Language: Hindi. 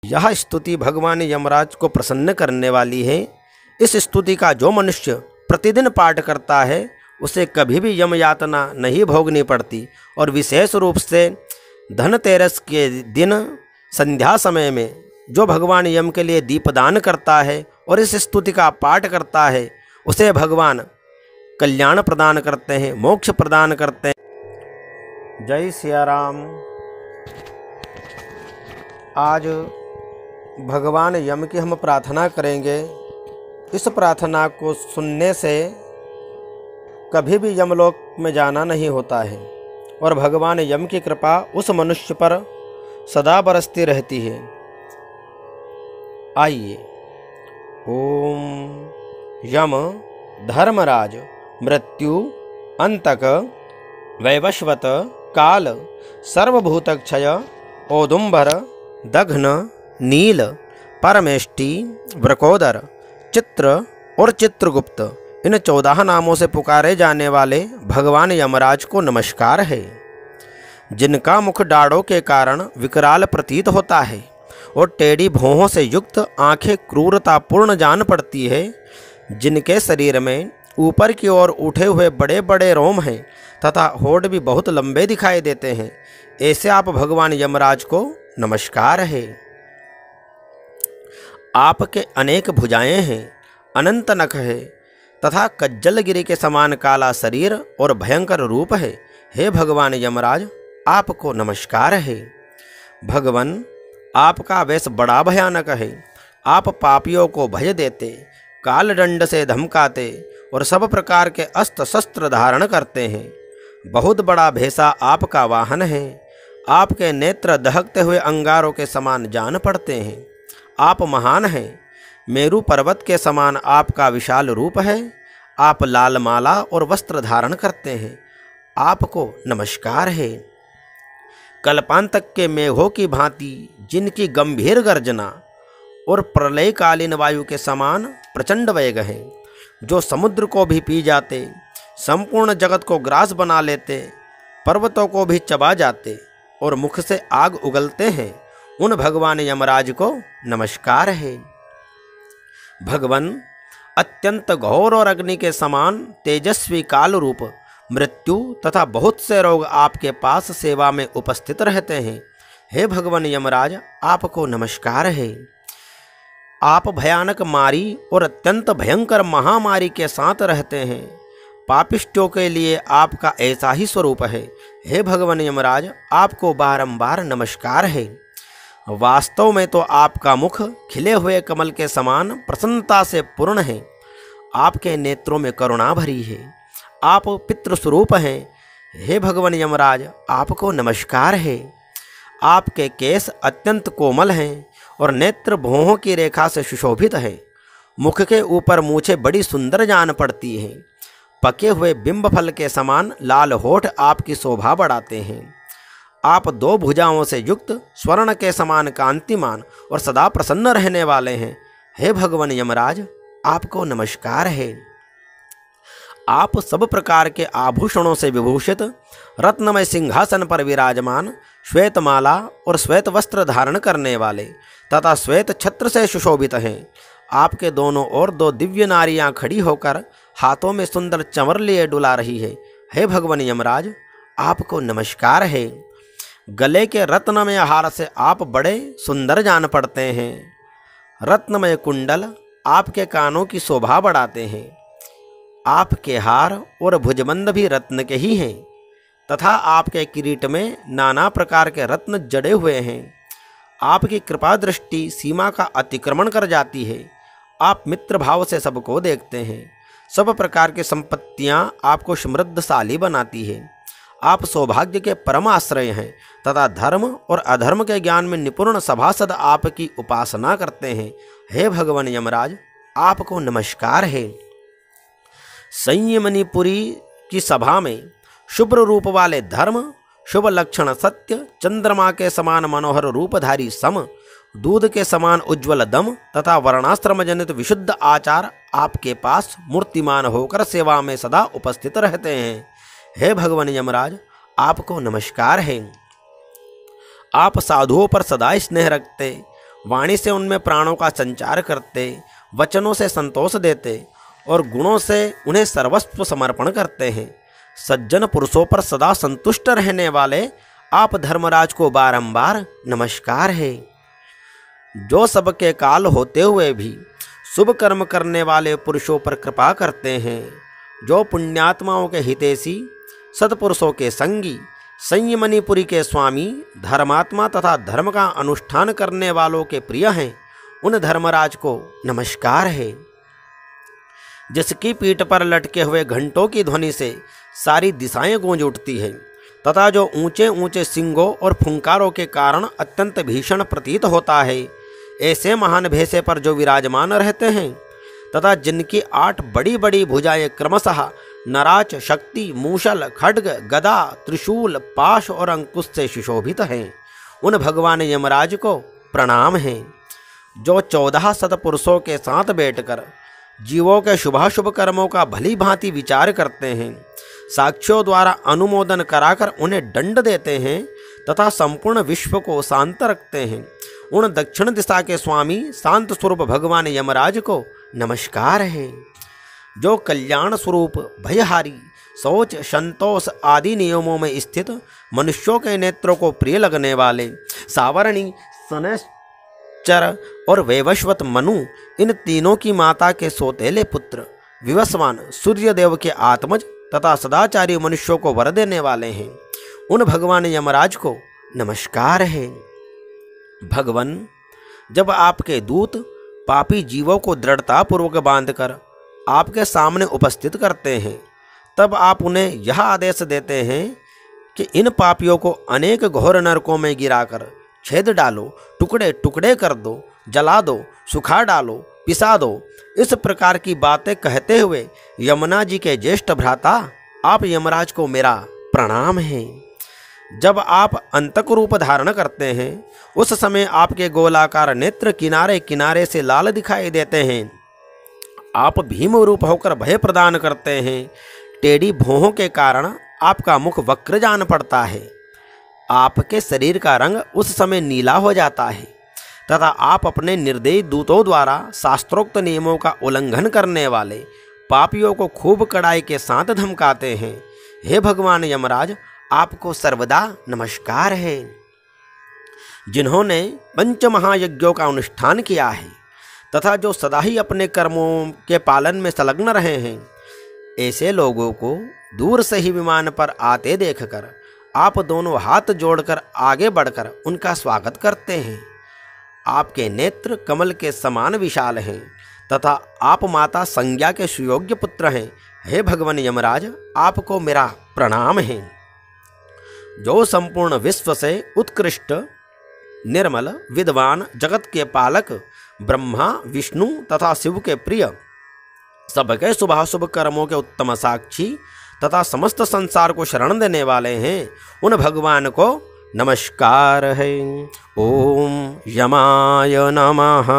यह स्तुति भगवान यमराज को प्रसन्न करने वाली है। इस स्तुति का जो मनुष्य प्रतिदिन पाठ करता है उसे कभी भी यम यातना नहीं भोगनी पड़ती। और विशेष रूप से धनतेरस के दिन संध्या समय में जो भगवान यम के लिए दीपदान करता है और इस स्तुति का पाठ करता है उसे भगवान कल्याण प्रदान करते हैं, मोक्ष प्रदान करते हैं। जय सिया राम। आज भगवान यम की हम प्रार्थना करेंगे। इस प्रार्थना को सुनने से कभी भी यमलोक में जाना नहीं होता है और भगवान यम की कृपा उस मनुष्य पर सदा बरसती रहती है। आइए। ओम यम धर्मराज मृत्यु अंतक वैवस्वत काल सर्वभूतक्षय औदुंबर दघ्न नील परमेष्टि वृकोदर चित्र और चित्रगुप्त इन 14 नामों से पुकारे जाने वाले भगवान यमराज को नमस्कार है। जिनका मुख डाढ़ों के कारण विकराल प्रतीत होता है और टेढ़ी भौहों से युक्त आंखें क्रूरतापूर्ण जान पड़ती है, जिनके शरीर में ऊपर की ओर उठे हुए बड़े बड़े रोम हैं तथा होठ भी बहुत लंबे दिखाई देते हैं, ऐसे आप भगवान यमराज को नमस्कार है। आपके अनेक भुजाएं हैं, अनंत नख है तथा कज्जलगिरी के समान काला शरीर और भयंकर रूप है। हे भगवान यमराज, आपको नमस्कार है। भगवान, आपका वेश बड़ा भयानक है। आप पापियों को भय देते, काल दंड से धमकाते और सब प्रकार के अस्त्र शस्त्र धारण करते हैं। बहुत बड़ा भेसा आपका वाहन है। आपके नेत्र दहकते हुए अंगारों के समान जान पड़ते हैं। आप महान हैं। मेरू पर्वत के समान आपका विशाल रूप है। आप लाल माला और वस्त्र धारण करते हैं। आपको नमस्कार है। कल्पांतक के मेघों की भांति जिनकी गंभीर गर्जना और प्रलयकालीन वायु के समान प्रचंड वेग है, जो समुद्र को भी पी जाते, संपूर्ण जगत को ग्रास बना लेते, पर्वतों को भी चबा जाते और मुख से आग उगलते हैं, उन भगवान यमराज को नमस्कार है। भगवान, अत्यंत घोर और अग्नि के समान तेजस्वी काल रूप मृत्यु तथा बहुत से रोग आपके पास सेवा में उपस्थित रहते हैं। हे भगवान यमराज, आपको नमस्कार है। आप भयानक मारी और अत्यंत भयंकर महामारी के साथ रहते हैं। पापिष्टों के लिए आपका ऐसा ही स्वरूप है। हे भगवान यमराज, आपको बारंबार नमस्कार है। वास्तव में तो आपका मुख खिले हुए कमल के समान प्रसन्नता से पूर्ण है। आपके नेत्रों में करुणा भरी है। आप पितृस्वरूप हैं। हे भगवान यमराज, आपको नमस्कार है। आपके केस अत्यंत कोमल हैं और नेत्र भौहों की रेखा से सुशोभित है। मुख के ऊपर मूछें बड़ी सुंदर जान पड़ती हैं। पके हुए बिंब फल के समान लाल होठ आपकी शोभा बढ़ाते हैं। आप 2 भुजाओं से युक्त स्वर्ण के समान कांतिमान और सदा प्रसन्न रहने वाले हैं। हे भगवान यमराज, आपको नमस्कार है। आप सब प्रकार के आभूषणों से विभूषित रत्नमय सिंहासन पर विराजमान, श्वेत माला और श्वेत वस्त्र धारण करने वाले तथा श्वेत छत्र से सुशोभित हैं। आपके दोनों ओर 2 दिव्य नारियां खड़ी होकर हाथों में सुंदर चंवर लिए डुला रही है। हे भगवान यमराज, आपको नमस्कार है। गले के रत्नमय हार से आप बड़े सुंदर जान पड़ते हैं। रत्नमय कुंडल आपके कानों की शोभा बढ़ाते हैं। आपके हार और भुजबंद भी रत्न के ही हैं तथा आपके किरीट में नाना प्रकार के रत्न जड़े हुए हैं। आपकी कृपा दृष्टि सीमा का अतिक्रमण कर जाती है। आप मित्र भाव से सबको देखते हैं। सब प्रकार की संपत्तियां आपको समृद्धशाली बनाती है। आप सौभाग्य के परम आश्रय हैं तथा धर्म और अधर्म के ज्ञान में निपुण सभासद आपकी उपासना करते हैं। हे भगवान यमराज, आपको नमस्कार है। संयमनीपुरी की सभा में शुभ्र रूप वाले धर्म, शुभ लक्षण सत्य, चंद्रमा के समान मनोहर रूपधारी सम, दूध के समान उज्ज्वल दम तथा वर्णाश्रम जनित विशुद्ध आचार आपके पास मूर्तिमान होकर सेवा में सदा उपस्थित रहते हैं। हे भगवान यमराज, आपको नमस्कार है। आप साधुओं पर सदा स्नेह रखते, वाणी से उनमें प्राणों का संचार करते, वचनों से संतोष देते और गुणों से उन्हें सर्वस्व समर्पण करते हैं। सज्जन पुरुषों पर सदा संतुष्ट रहने वाले आप धर्मराज को बारंबार नमस्कार है। जो सबके काल होते हुए भी शुभ कर्म करने वाले पुरुषों पर कृपा करते हैं, जो पुण्यात्माओं के हितैषी, सत्पुरुषों के संगी, संयमनीपुरी के स्वामी, धर्मात्मा तथा धर्म का अनुष्ठान करने वालों के प्रिय हैं, उन धर्मराज को नमस्कार है। जिसकी पीठ पर लटके हुए घंटों की ध्वनि से सारी दिशाएं गूंज उठती हैं तथा जो ऊंचे ऊंचे सिंगों और फुंकारों के कारण अत्यंत भीषण प्रतीत होता है, ऐसे महान भेसे पर जो विराजमान रहते हैं तथा जिनकी 8 बड़ी बड़ी भुजाएं क्रमशः नराच, शक्ति, मूषल, खड्ग, गदा, त्रिशूल, पाश और अंकुश से सुशोभित हैं, उन भगवान यमराज को प्रणाम है। जो 14 सत्पुरुषों के साथ बैठकर जीवों के शुभाशुभ कर्मों का भली भांति विचार करते हैं, साक्षियों द्वारा अनुमोदन कराकर उन्हें दंड देते हैं तथा संपूर्ण विश्व को शांत रखते हैं, उन दक्षिण दिशा के स्वामी शांत स्वरूप भगवान यमराज को नमस्कार है। जो कल्याण स्वरूप, भयहारी, शौच, संतोष आदि नियमों में स्थित, मनुष्यों के नेत्रों को प्रिय लगने वाले सावरणी, शनैश्चर और वैवस्वत मनु, इन तीनों की माता के सौतेले पुत्र, विवस्वान सूर्यदेव के आत्मज तथा सदाचारी मनुष्यों को वर देने वाले हैं, उन भगवान यमराज को नमस्कार है। भगवान, जब आपके दूत पापी जीवों को दृढ़तापूर्वक बांधकर आपके सामने उपस्थित करते हैं, तब आप उन्हें यह आदेश देते हैं कि इन पापियों को अनेक घोर नरकों में गिराकर छेद डालो, टुकड़े टुकड़े कर दो, जला दो, सुखा डालो, पिसा दो। इस प्रकार की बातें कहते हुए यमुना जी के ज्येष्ठ भ्राता आप यमराज को मेरा प्रणाम है। जब आप अंतक रूप धारण करते हैं, उस समय आपके गोलाकार नेत्र किनारे किनारे से लाल दिखाई देते हैं। आप भीम रूप होकर भय प्रदान करते हैं। टेढ़ी भौहों के कारण आपका मुख वक्र जान पड़ता है। आपके शरीर का रंग उस समय नीला हो जाता है तथा आप अपने निर्दयी दूतों द्वारा शास्त्रोक्त नियमों का उल्लंघन करने वाले पापियों को खूब कड़ाई के साथ धमकाते हैं। हे भगवान यमराज, आपको सर्वदा नमस्कार है। जिन्होंने पंच महायज्ञों का अनुष्ठान किया है तथा जो सदा ही अपने कर्मों के पालन में संलग्न रहे हैं, ऐसे लोगों को दूर से ही विमान पर आते देखकर आप दोनों हाथ जोड़कर आगे बढ़कर उनका स्वागत करते हैं। आपके नेत्र कमल के समान विशाल हैं तथा आप माता संज्ञा के सुयोग्य पुत्र हैं। हे भगवान यमराज, आपको मेरा प्रणाम है। जो संपूर्ण विश्व से उत्कृष्ट, निर्मल, विद्वान, जगत के पालक, ब्रह्मा, विष्णु तथा शिव के प्रिय, सबके शुभाशुभ कर्मों के उत्तम साक्षी तथा समस्त संसार को शरण देने वाले हैं, उन भगवान को नमस्कार है। ओम यमाय नमः।